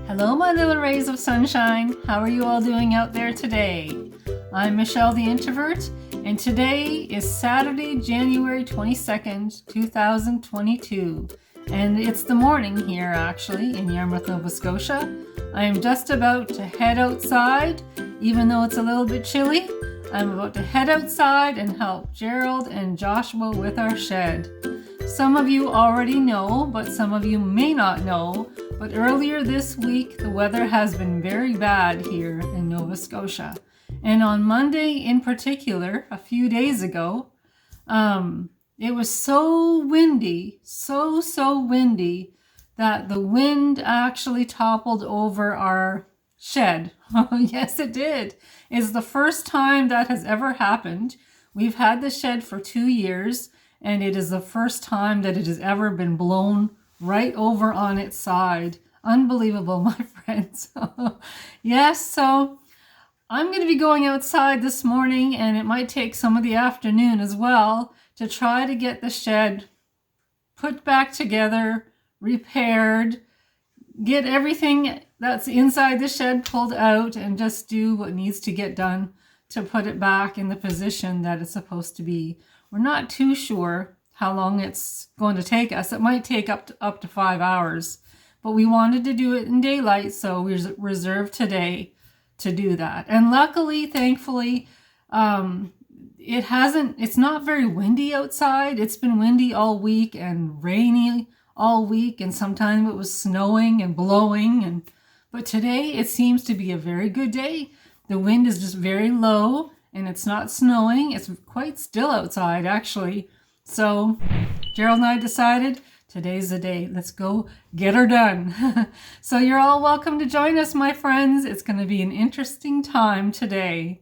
Hello, my little rays of sunshine. How are you all doing out there today? I'm Michelle the Introvert, and today is Saturday, January 22nd, 2022. And it's the morning here, actually, in Yarmouth, Nova Scotia. I am just about to head outside, even though it's a little bit chilly. I'm about to head outside and help Gerald and Joshua with our shed. Some of you already know, but some of you may not know, but earlier this week, the weather has been very bad here in Nova Scotia. And on Monday in particular, a few days ago, it was so windy, so windy, that the wind actually toppled over our shed. Yes, it did. It's the first time that has ever happened. We've had the shed for 2 years, and it is the first time that it has ever been blown right over on its side. Unbelievable, my friends. Yes, so I'm going to be going outside this morning, and it might take some of the afternoon as well to try to get the shed put back together, repaired, get everything that's inside the shed pulled out, and just do what needs to get done to put it back in the position that it's supposed to be. We're not too sure how long it's going to take us. It might take up to 5 hours, but we wanted to do it in daylight, so we reserved today to do that. And luckily, thankfully, it's not very windy outside. It's been windy all week and rainy all week, and sometimes it was snowing and blowing, but today it seems to be a very good day. The wind is just very low, and it's not snowing. It's quite still outside, actually. So Gerald and I decided today's the day. Let's go get her done. So you're all welcome to join us, my friends. It's going to be an interesting time today.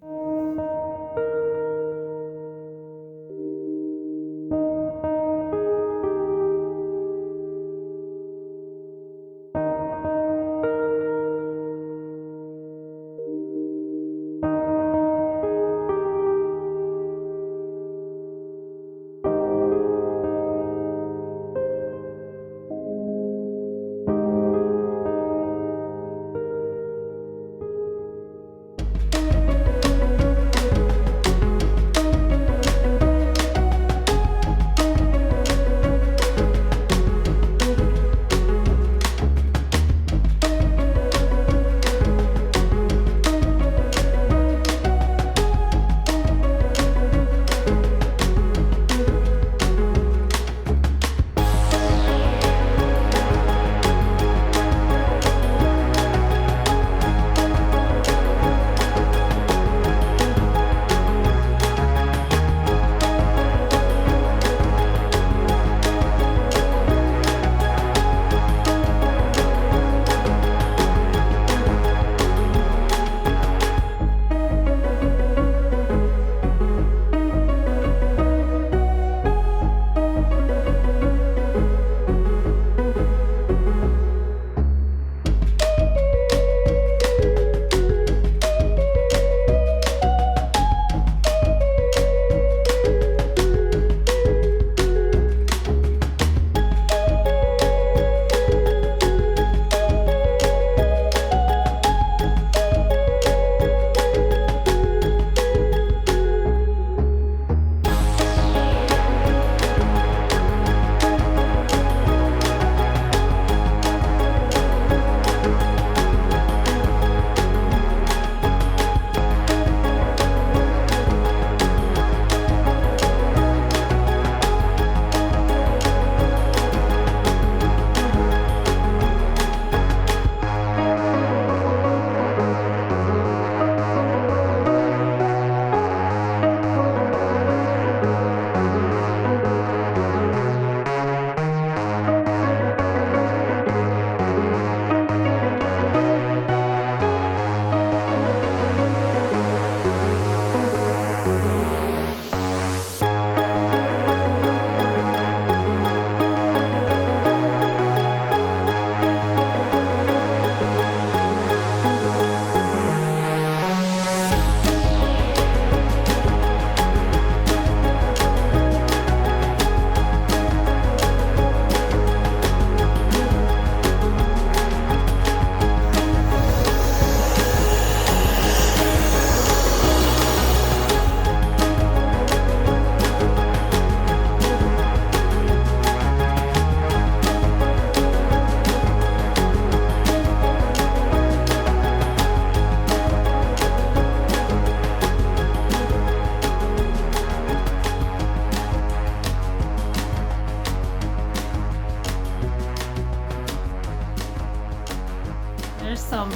There's some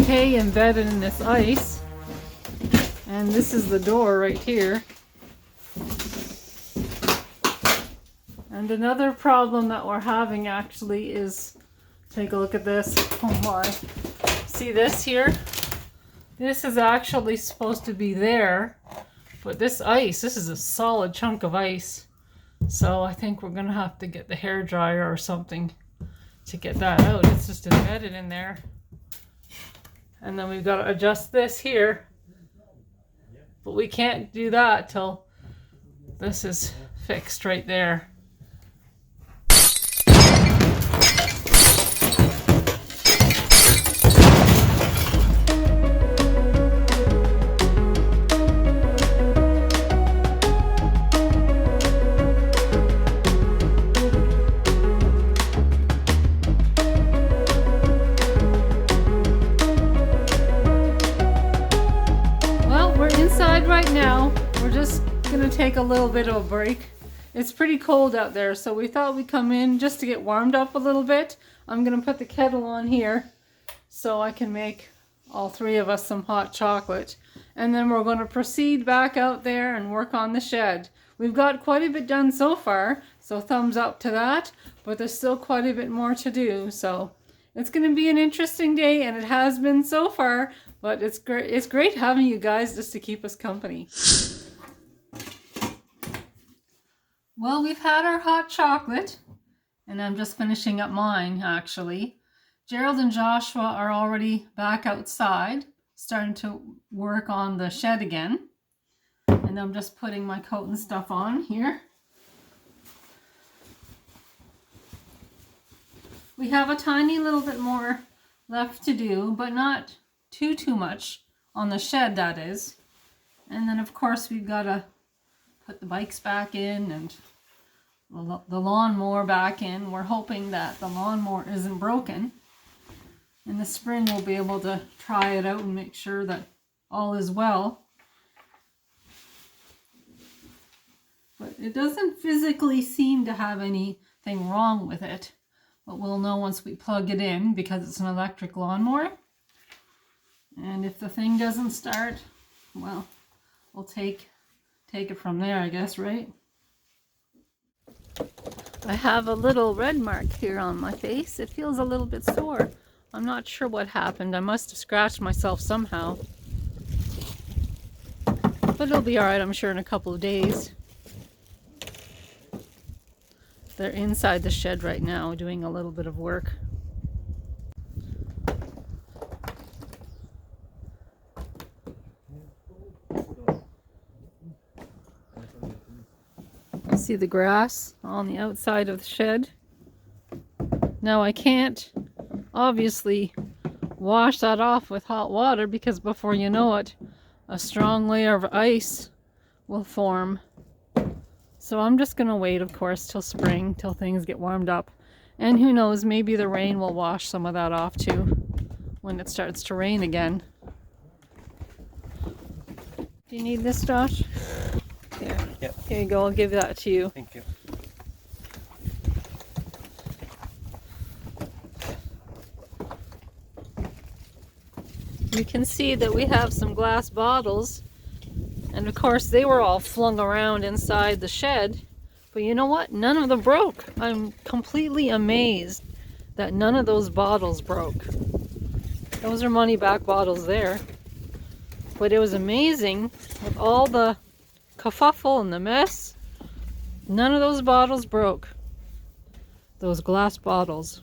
hay embedded in this ice. And this is the door right here. And another problem that we're having actually is, take a look at this. Oh my. See this here? This is actually supposed to be there. But this ice, this is a solid chunk of ice. So I think we're going to have to get the hairdryer or something to get that out. It's just embedded in there. And then we've got to adjust this here. But we can't do that till this is fixed right there. Right now, we're just gonna take a little bit of a break. It's pretty cold out there, so we thought we'd come in just to get warmed up a little bit. I'm gonna put the kettle on here so I can make all three of us some hot chocolate. And then we're gonna proceed back out there and work on the shed. We've got quite a bit done so far, so thumbs up to that, but there's still quite a bit more to do. So it's gonna be an interesting day, and it has been so far. But it's great having you guys just to keep us company. Well, we've had our hot chocolate, and I'm just finishing up mine, actually. Gerald and Joshua are already back outside, starting to work on the shed again. And I'm just putting my coat and stuff on here. We have a tiny little bit more left to do, but not too much on the shed, that is. And then of course we've got to put the bikes back in and the lawnmower back in. We're hoping that the lawnmower isn't broken. In the spring we'll be able to try it out and make sure that all is well. But it doesn't physically seem to have anything wrong with it. But we'll know once we plug it in, because it's an electric lawnmower. And if the thing doesn't start, well, we'll take it from there, I guess, right? I have a little red mark here on my face. It feels a little bit sore. I'm not sure what happened. I must have scratched myself somehow. But it'll be alright, I'm sure, in a couple of days. They're inside the shed right now doing a little bit of work. See the grass on the outside of the shed. Now I can't obviously wash that off with hot water, because before you know it, a strong layer of ice will form. So I'm just gonna wait, of course, till spring, till things get warmed up. And who knows, maybe the rain will wash some of that off too when it starts to rain again. Do you need this, Josh? Here. Yep. Here you go, I'll give that to you. Thank you. You can see that we have some glass bottles, and of course they were all flung around inside the shed, but you know what? None of them broke. I'm completely amazed that none of those bottles broke. Those are money back bottles there. But it was amazing with all the kerfuffle and the mess. None of those bottles broke. Those glass bottles.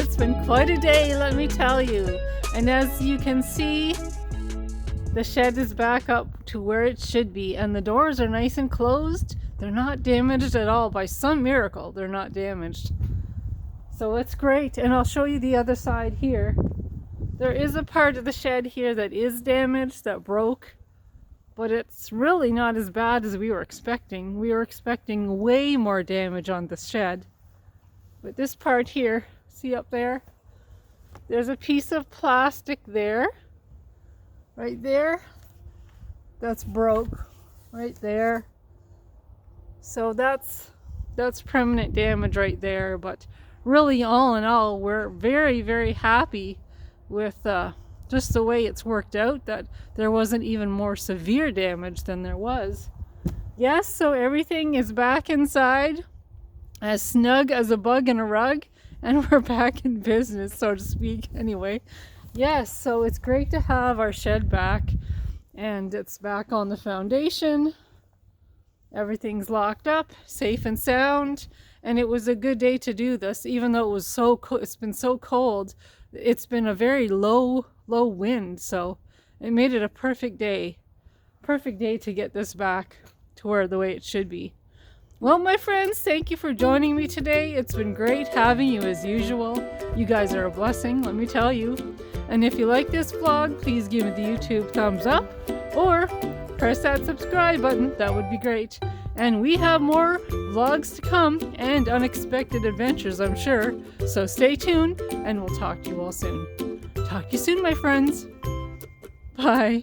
it's been quite a day, let me tell you. And as you can see, the shed is back up to where it should be, and the doors are nice and closed. They're not damaged at all. By some miracle, they're not damaged. So it's great. And I'll show you the other side here. There is a part of the shed here that is damaged, that broke, but it's really not as bad as we were expecting. We were expecting way more damage on the shed. But this part here, see up there? There's a piece of plastic there. Right there, that's broke right there. So that's permanent damage right there. But really, all in all, we're very, very happy with just the way it's worked out, that there wasn't even more severe damage than there was. Yes, so everything is back inside, as snug as a bug in a rug, and we're back in business, so to speak, anyway. Yes, so it's great to have our shed back, and it's back on the foundation. Everything's locked up, safe and sound, and it was a good day to do this, even though it was it's been so cold. It's been a very low wind, so it made it a perfect day to get this back to where the way it should be. Well, my friends, thank you for joining me today. It's been great having you as usual. You guys are a blessing, let me tell you. And if you like this vlog, please give me the YouTube thumbs up or press that subscribe button. That would be great. And we have more vlogs to come and unexpected adventures, I'm sure. So stay tuned and we'll talk to you all soon. Talk to you soon, my friends. Bye.